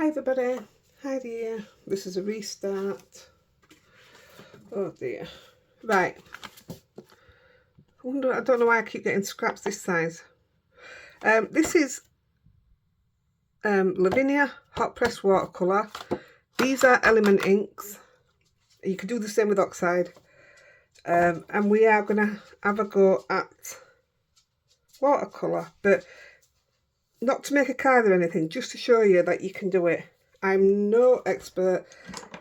Hi everybody, Heidi here. This is a restart. Oh dear. Right. I don't know why I keep getting scraps this size. This is Lavinia hot press watercolour. These are element inks. You can do the same with oxide. And we are going to have a go at watercolour, but not to make a card or anything, just to show you that you can do it. I'm no expert.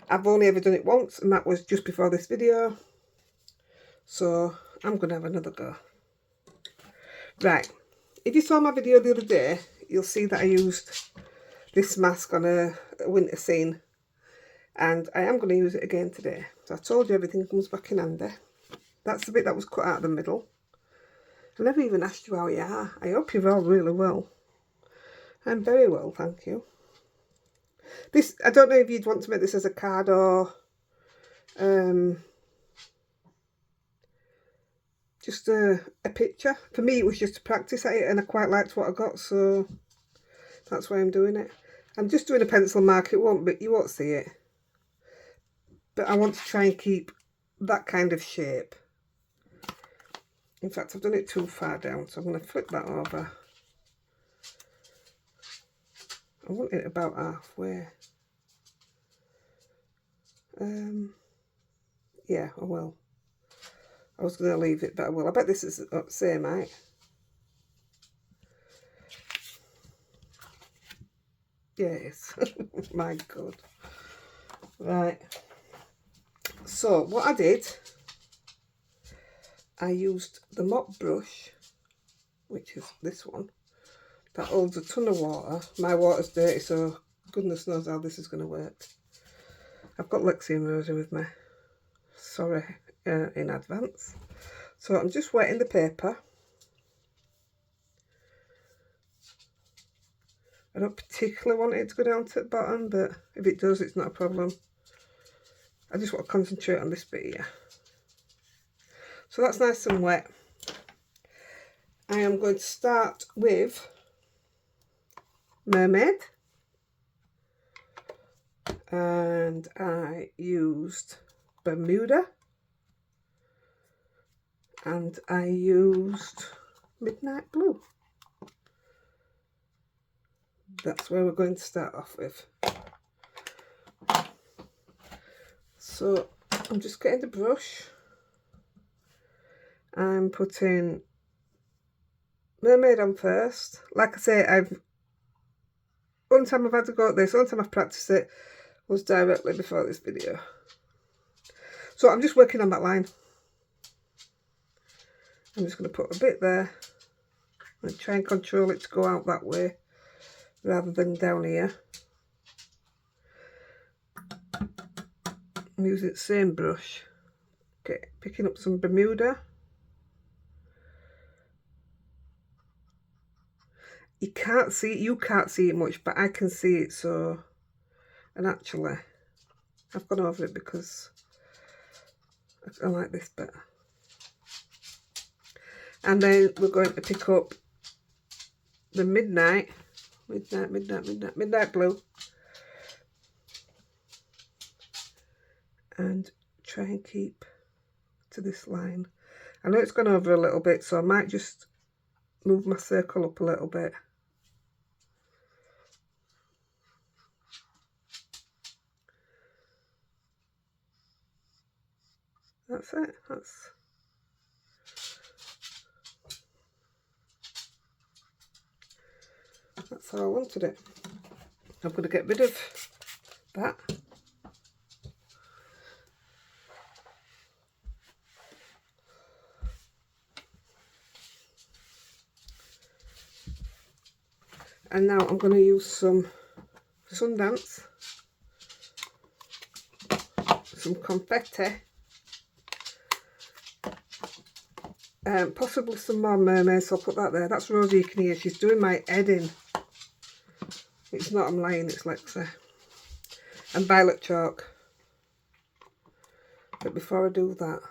I've only ever done it once, and that was just before this video. So I'm going to have another go. Right, if you saw my video the other day, you'll see that I used this mask on a winter scene. And I am going to use it again today. So I told you everything comes back in handy. That's the bit that was cut out of the middle. I never even asked you how you are. I hope you're all really well. I'm very well, thank you. This, I don't know if you'd want to make this as a card or just a picture. For me, it was just to practice at it, and I quite liked what I got, so that's why I'm doing it. I'm just doing a pencil mark. You won't see it. But I want to try and keep that kind of shape. In fact, I've done it too far down, so I'm going to flip that over. I want it about halfway. Yeah, I will. I was going to leave it, but I will. I bet this is the same height. Yes. My God. Right. So, what I did, I used the mop brush, which is this one, that holds a ton of water. My water's dirty, so goodness knows how this is going to work. I've got Lexi and Rosie with me. Sorry in advance. So I'm just wetting the paper. I don't particularly want it to go down to the bottom, but if it does, it's not a problem. I just want to concentrate on this bit here. So that's nice and wet. I am going to start with Mermaid. And I used Bermuda. And I used Midnight Blue. That's where we're going to start off with. So I'm just getting the brush. I'm putting Mermaid on first. Like I say, one time I've had to go at this, one time I've practiced it was directly before this video. So I'm just working on that line. I'm just going to put a bit there and try and control it to go out that way rather than down here. I'm using the same brush. Okay, picking up some Bermuda. You can't see it much, but I can see it, so, and actually I've gone over it because I like this bit. And then we're going to pick up the Midnight Blue and try and keep to this line. I know it's gone over a little bit, so I might just move my circle up a little bit. That's it. That's how I wanted it. I'm going to get rid of that. And now I'm going to use some Sundance, some confetti, possibly some more mermaids, so I'll put that there. That's Rosie, you can hear, she's doing my head in. It's not I'm lying, it's Lexi. And violet chalk. But before I do that,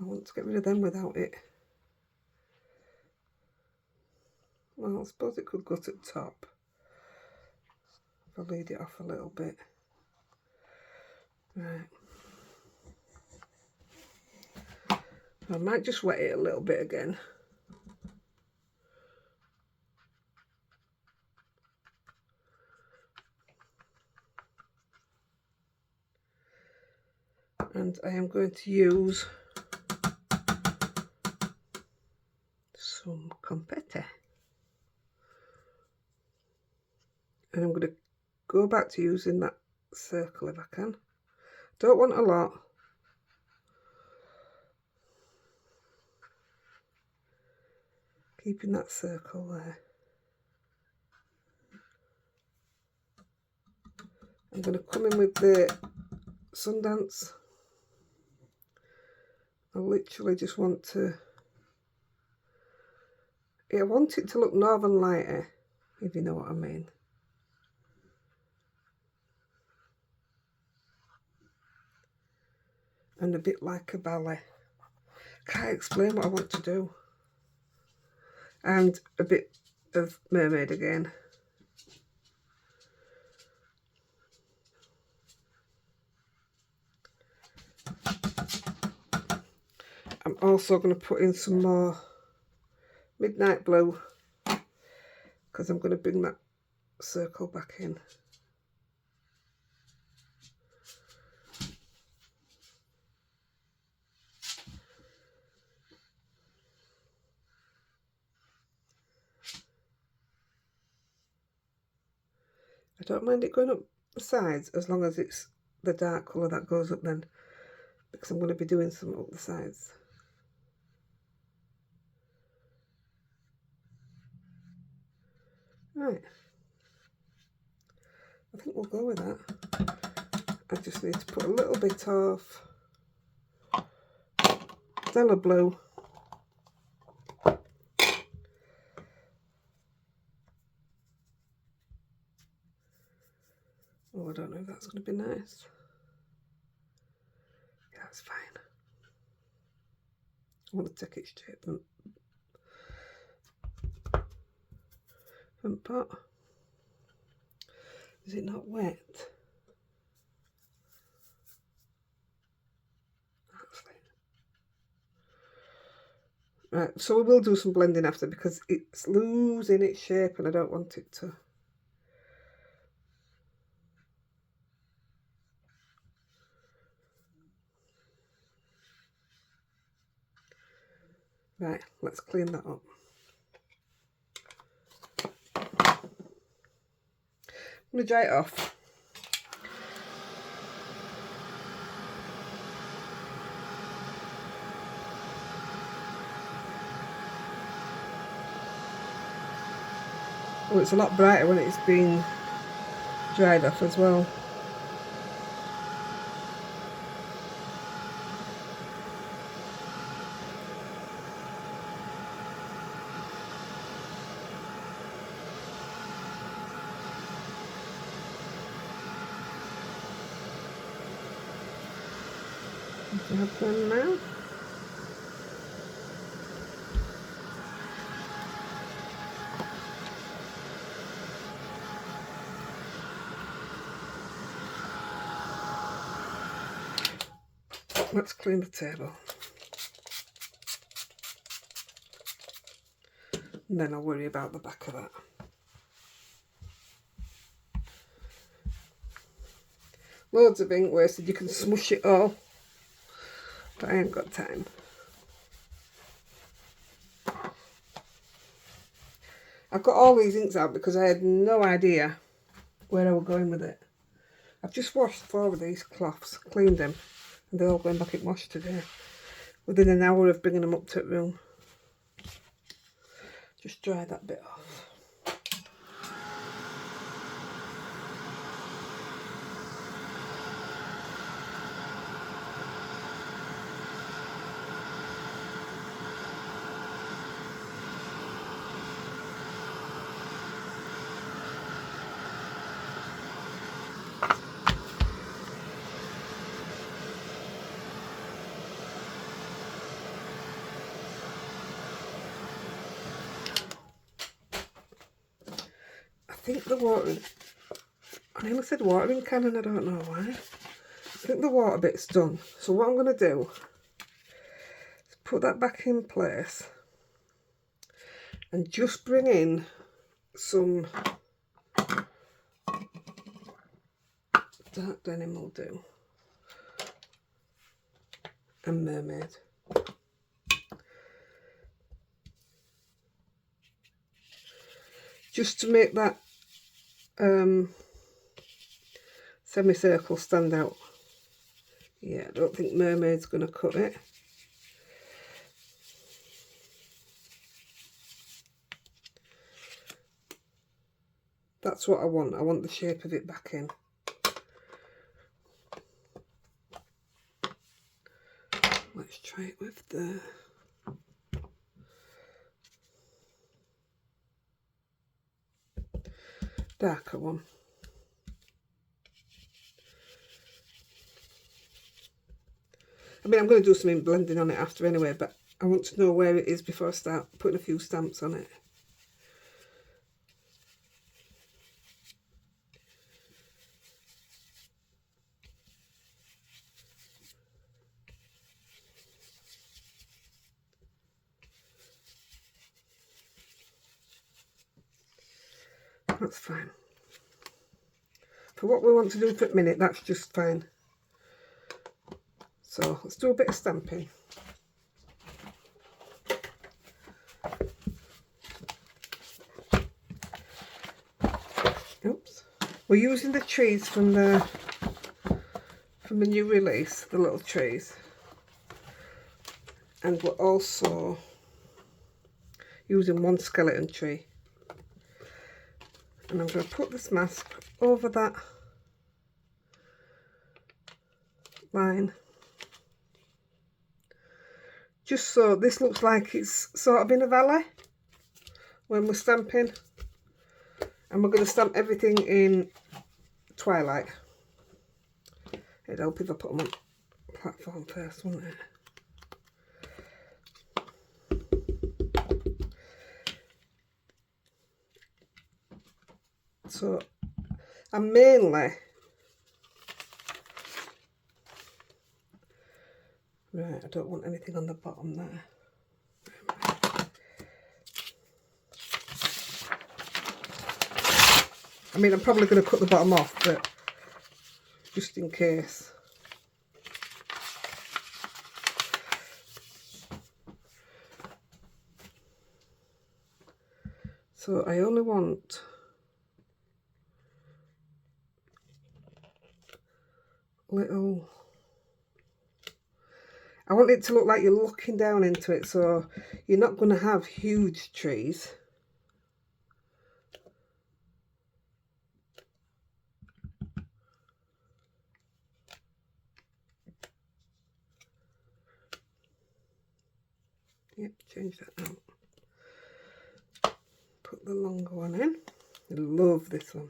want to get rid of them without it. Well, I suppose it could go to the top if I lead it off a little bit. Right. I might just wet it a little bit again. And I am going to use some confetti. And I'm going to go back to using that circle if I can. Don't want a lot. Keeping that circle there. I'm going to come in with the Sundance. I literally just want to... I want it to look Northern Lighter, if you know what I mean. And a bit like a ballet. Can't explain what I want to do. And a bit of mermaid again. I'm also going to put in some more midnight blue because I'm going to bring that circle back in. I don't mind it going up the sides as long as it's the dark colour that goes up then, because I'm going to be doing some up the sides. Right, I think we'll go with that. I just need to put a little bit of Stella Blue oh, I don't know if that's going to be nice. Yeah, that's fine. I want to take it straight from pot. Is it not wet? Right, so we will do some blending after because it's losing its shape and I don't want it to. Right, let's clean that up. I'm going to dry it off. Oh, it's a lot brighter when it's been dried off as well. Have one now. Let's clean the table. And then I'll worry about the back of that. Loads of ink wasted, you can smush it all. But I ain't got time. I've got all these inks out because I had no idea where I was going with it. I've just washed 4 of these cloths, cleaned them, and they're all going back in wash today. Within an hour of bringing them up to the room. Just dry that bit off. think the watering, I nearly said watering can and I don't know why. I think the water bit's done. So what I'm going to do is put that back in place and just bring in some dark denim will do, and mermaid. Just to make that semicircle stand out. Yeah, I don't think mermaid's going to cut it. That's what I want. I want the shape of it back in. Let's try it with the darker one. I mean, I'm going to do some blending on it after anyway, but I want to know where it is before I start putting a few stamps on it. That's fine. For what we want to do for a minute, that's just fine. So let's do a bit of stamping. Oops. We're using the trees from the new release, the little trees. And we're also using one skeleton tree. And I'm going to put this mask over that line. Just so this looks like it's sort of in a valley when we're stamping. And we're going to stamp everything in twilight. It'd help if I put them on platform first, wouldn't it? So I'm mainly right, I don't want anything on the bottom there. I mean, I'm probably going to cut the bottom off, but just in case. So I only want little, I want it to look like you're looking down into it, so you're not going to have huge trees. Yep, change that out. Put the longer one in. I love this one.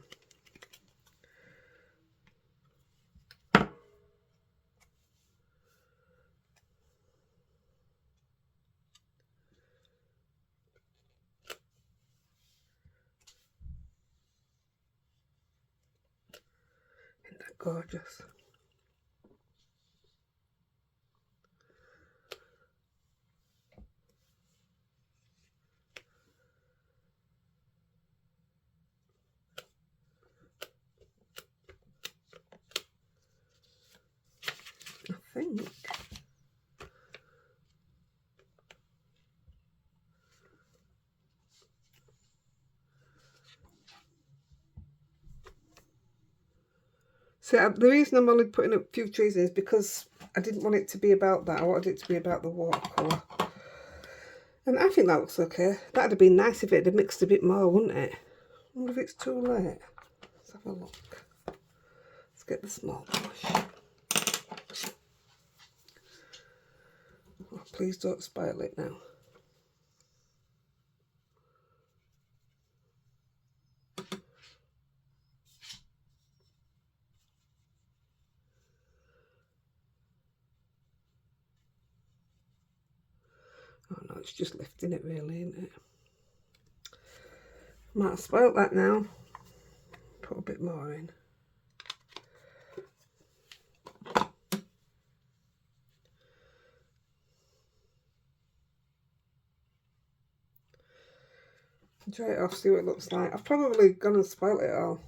Isn't that gorgeous? I think so the reason I'm only putting a few trees in is because I didn't want it to be about that. I wanted it to be about the watercolour. And I think that looks okay. That'd have been nice if it had mixed a bit more, wouldn't it? I wonder if it's too late. Let's have a look. Let's get the small brush. Oh, please don't spoil it now. Oh no, it's just lifting it really, isn't it? Might have spoilt that now. put a bit more in. Dry it off, see what it looks like. I've probably gone and spoilt it all.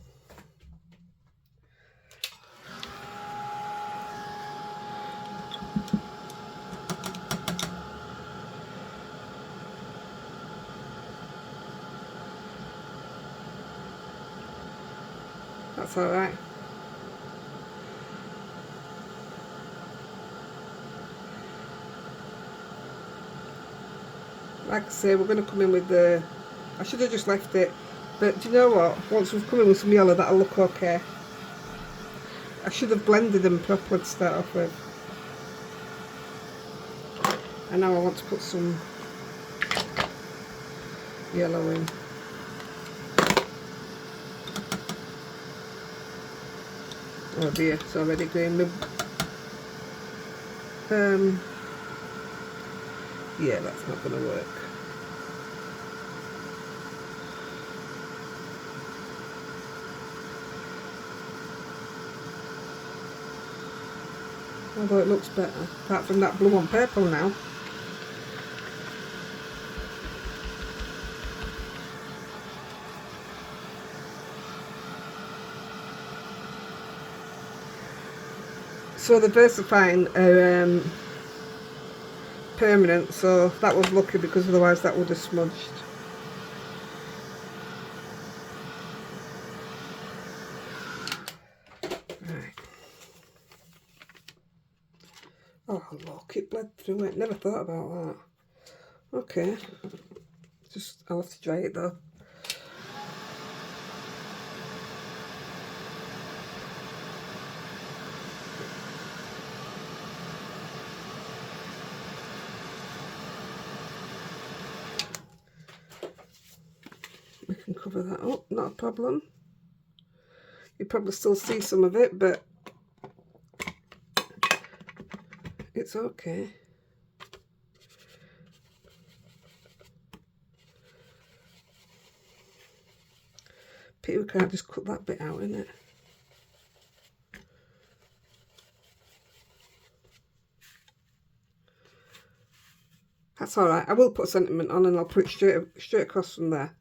That's alright. Like I say, we're going to come in with the... I should have just left it. But do you know what? Once we've come in with some yellow, that'll look okay. I should have blended them properly to start off with. And now I want to put some yellow in. Oh dear, it's already green. Yeah, that's not going to work. Although it looks better, apart from that blue on purple now. So the VersaFine are permanent, so that was lucky because otherwise that would have smudged. Right. Oh look, it bled through it. Never thought about that. Okay. Just, I'll have to dry it though. We can cover that up, not a problem. You probably still see some of it, but it's okay. Pity we can't just cut that bit out, innit? That's alright. I will put sentiment on and I'll put it straight across from there.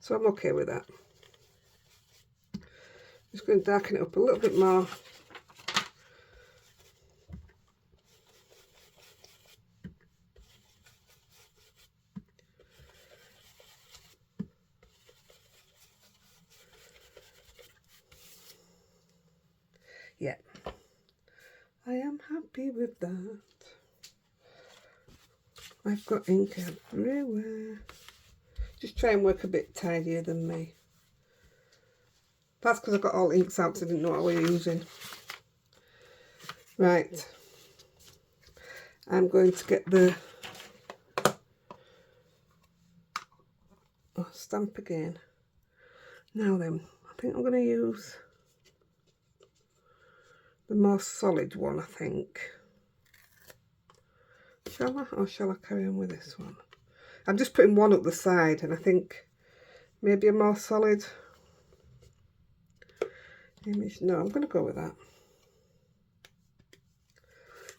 So I'm okay with that. Just going to darken it up a little bit more. Yeah, I am happy with that. I've got ink everywhere. Just try and work a bit tidier than me. That's because I've got all inks out, so I didn't know what we were using. Right. I'm going to get the stamp again. Now then, I think I'm going to use the more solid one, I think. Shall I? Or shall I carry on with this one? I'm just putting one up the side, and I think maybe a more solid image. No, I'm going to go with that.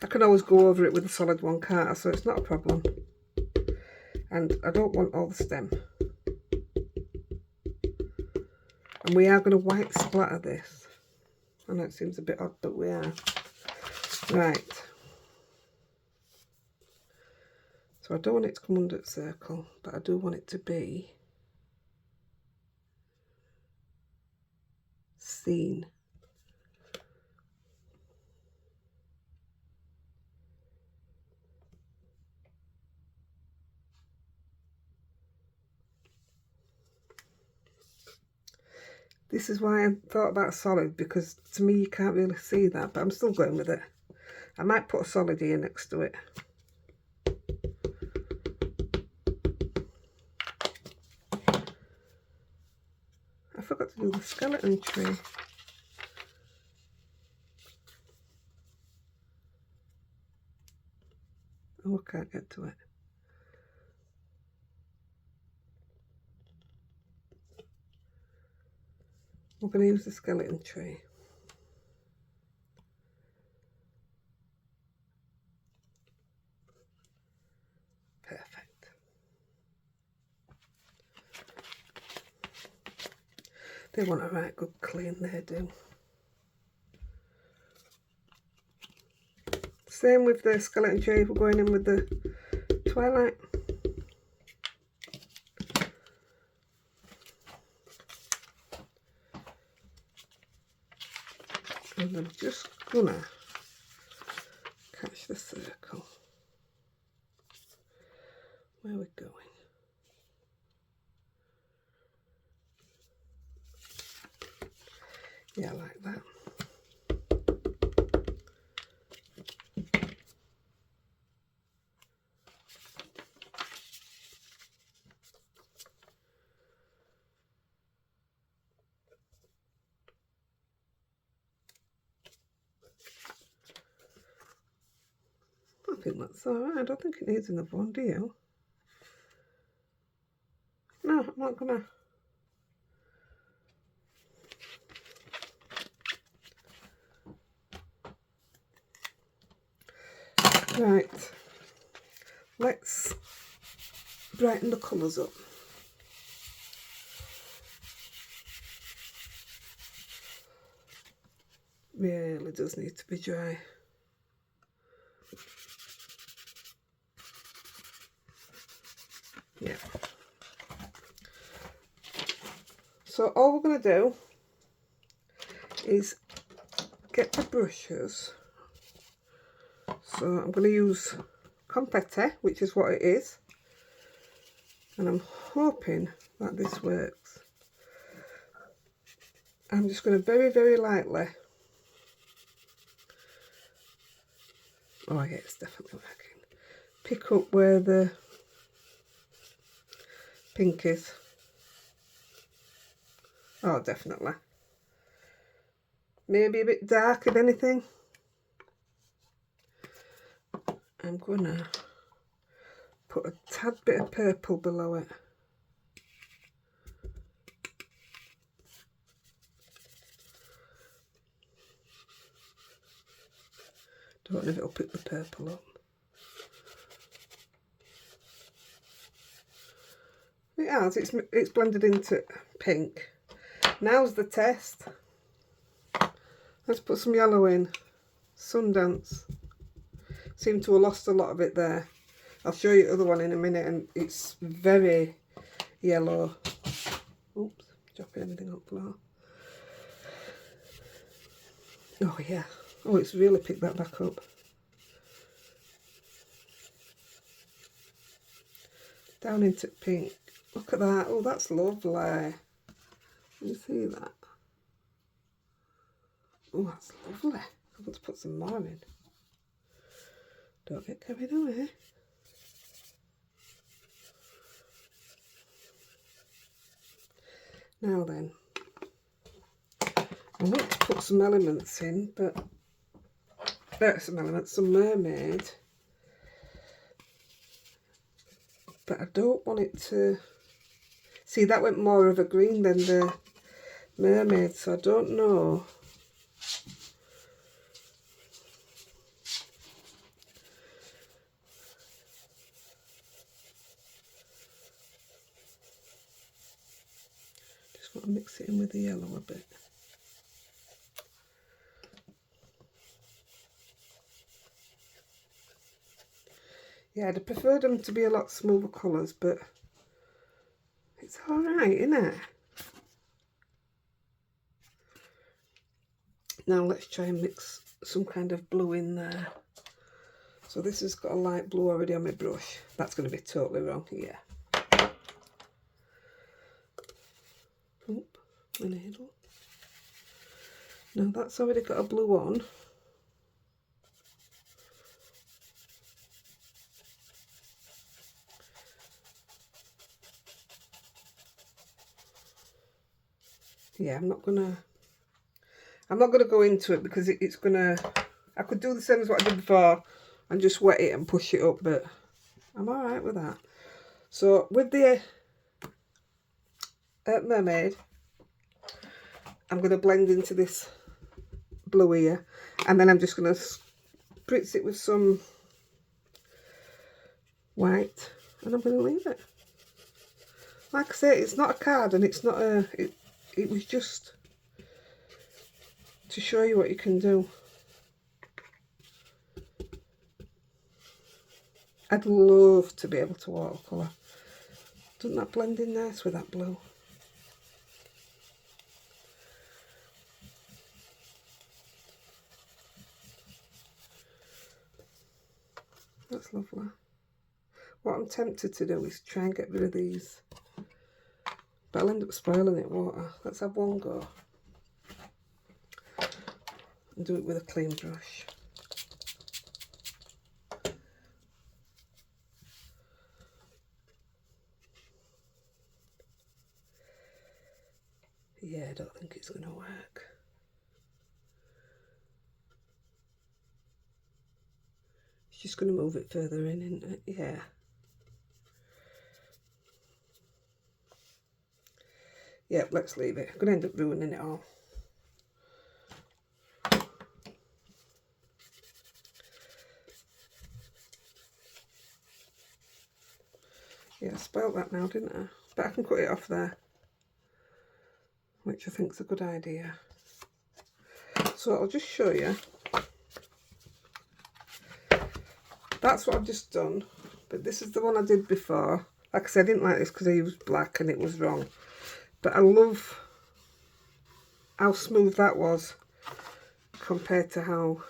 I can always go over it with a solid one, can't I? So it's not a problem. And I don't want all the stem. And we are going to white splatter this. I know it seems a bit odd, but we are. Right. So I don't want it to come under the circle, but I do want it to be seen. This is why I thought about solid, because to me you can't really see that, but I'm still going with it. I might put a solid here next to it. I forgot to do the skeleton tree. Oh, I can't get to it. We're going to use the skeleton tree. Perfect. They want a right good clean, they do. Same with the skeleton tree, we're going in with the twilight. And I'm just gonna catch the circle. Where are we going? Yeah, like that. I think that's alright. I don't think it needs another one, do you? No, I'm not gonna. Right, let's brighten the colours up. Really does need to be dry. Yeah. So all we're going to do is get the brushes. So I'm going to use confetti, which is what it is. And I'm hoping that this works. I'm just going to very, very lightly. Oh yeah, it's definitely working. Pick up where the pink is. Oh, definitely. Maybe a bit dark if anything. I'm gonna put a tad bit of purple below it. Don't know if it'll pick the purple up. It has, it's blended into pink. Now's the test. Let's put some yellow in. Sundance. Seem to have lost a lot of it there. I'll show you the other one in a minute, and it's very yellow. Oops, dropping everything up below. Oh yeah. Oh, it's really picked that back up. Down into pink. Look at that. Oh, that's lovely. Can you see that? Oh, that's lovely. I want to put some more in. Don't get carried away. Now then, I want to put some elements in, but some mermaid. But I don't want it to... See, that went more of a green than the mermaid, so I don't know. Just want to mix it in with the yellow a bit. Yeah, I'd prefer them to be a lot smoother colours, but it's alright, isn't it? Now let's try and mix some kind of blue in there. So this has got a light blue already on my brush. That's going to be totally wrong, yeah. Oop, my needle. Now that's already got a blue on. Yeah, I'm not gonna go into it because it's gonna... I could do the same as what I did before and just wet it and push it up, but I'm alright with that. So with the mermaid, I'm going to blend into this blue here, and then I'm just going to spritz it with some white, and I'm going to leave it. Like I say, it's not a card, and it's not a, it was just to show you what you can do. I'd love to be able to watercolour. Doesn't that blend in nice with that blue? That's lovely. What I'm tempted to do is try and get rid of these, but I'll end up spoiling it, won't I? Let's have one go and do it with a clean brush. Yeah, I don't think it's going to work. It's just going to move it further in, isn't it? Yeah. Yeah, let's leave it. I'm going to end up ruining it all. Yeah, I spoilt that now, didn't I? But I can cut it off there, which I think is a good idea. So I'll just show you. That's what I've just done, but this is the one I did before. Like I said, I didn't like this because I used black and it was wrong. But I love how smooth that was compared to how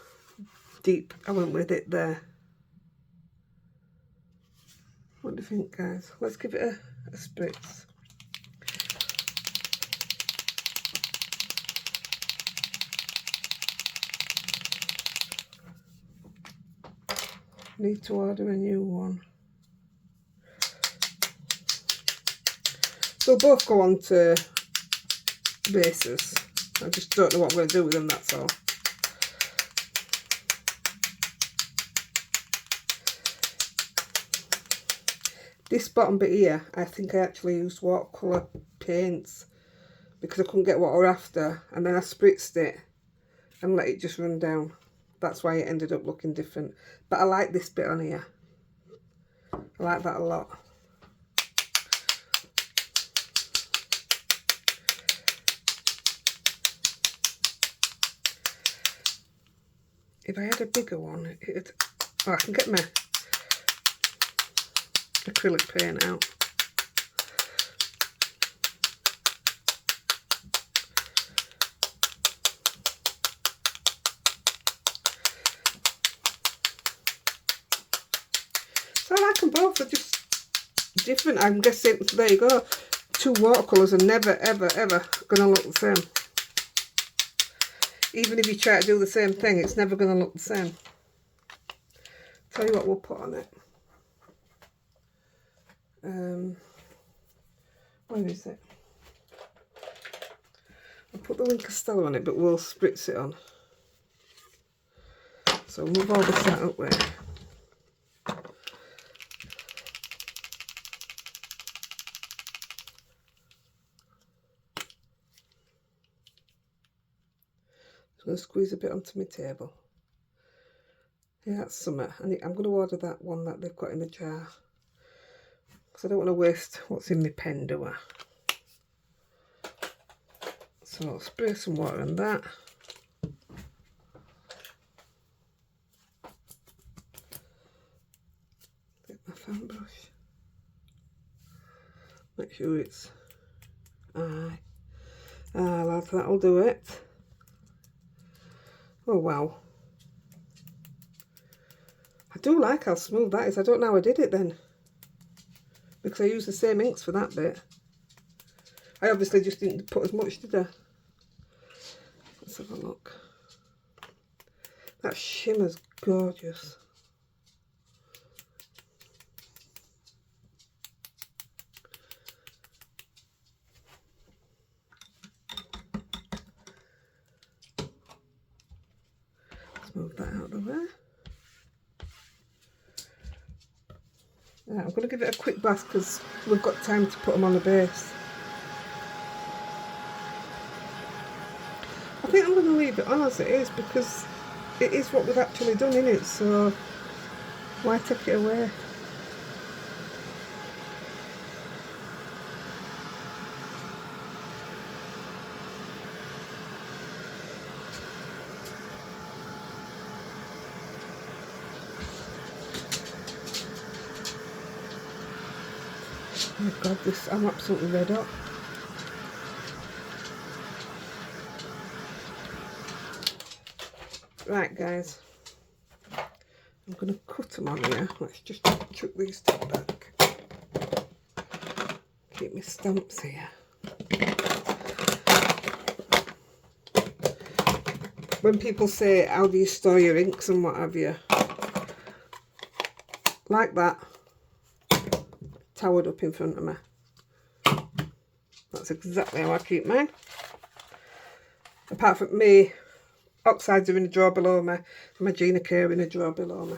deep I went with it there. What do you think, guys? Let's give it a spritz. Need to order a new one. They'll both go on to bases. I just don't know what I'm going to do with them, that's all. This bottom bit here, I think I actually used watercolour paints because I couldn't get what I was after, and then I spritzed it and let it just run down. That's why it ended up looking different. But I like this bit on here. I like that a lot. If I had a bigger one, it'd... Oh, I can get my acrylic paint out. So I like them both, they're just different. I'm guessing, so there you go. Two watercolours are never, ever, ever going to look the same. Even if you try to do the same thing, it's never going to look the same. Tell you what we'll put on it. Where is it? I'll put the Wink Costello on it, but we'll spritz it on. So move all this out way. I'm going to squeeze a bit onto my table. Yeah, that's summer. I'm going to order that one that they've got in the jar. Because I don't want to waste what's in my pen, do I? So I'll spray some water on that. Get my fan brush. Make sure it's... Aye. Ah, lad, that'll do it. Oh, wow. I do like how smooth that is. I don't know how I did it then, because I used the same inks for that bit. I obviously just didn't put as much, did I? Let's have a look. That shimmer's gorgeous. Let's move that out of the way. Right, I'm going to give it a quick bath because we've got time to put them on the base. I think I'm going to leave it on as it is because it is what we've actually done in it, so why take it away? Oh my god, I'm absolutely red up. Right guys, I'm going to cut them on here. Let's just chuck these two back. Keep my stamps here. When people say, how do you store your inks and what have you? Like that. Towered up in front of me. That's exactly how I keep mine. Apart from me, oxides are in a drawer below me, and my Gina K are in a drawer below me.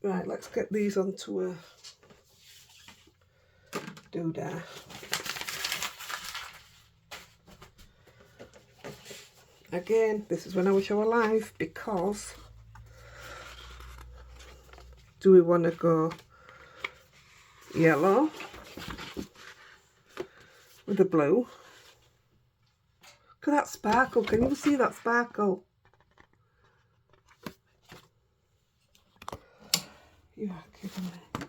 Right, let's get these onto a doodah. Again, this is when I wish I were live, because do we want to go yellow with the blue? Look at that sparkle. Can you see that sparkle? You are kidding me.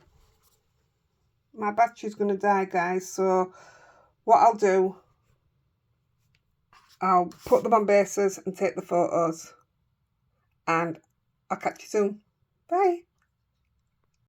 My battery's going to die, guys, so what I'll do, I'll put them on bases and take the photos, and I'll catch you soon. Bye.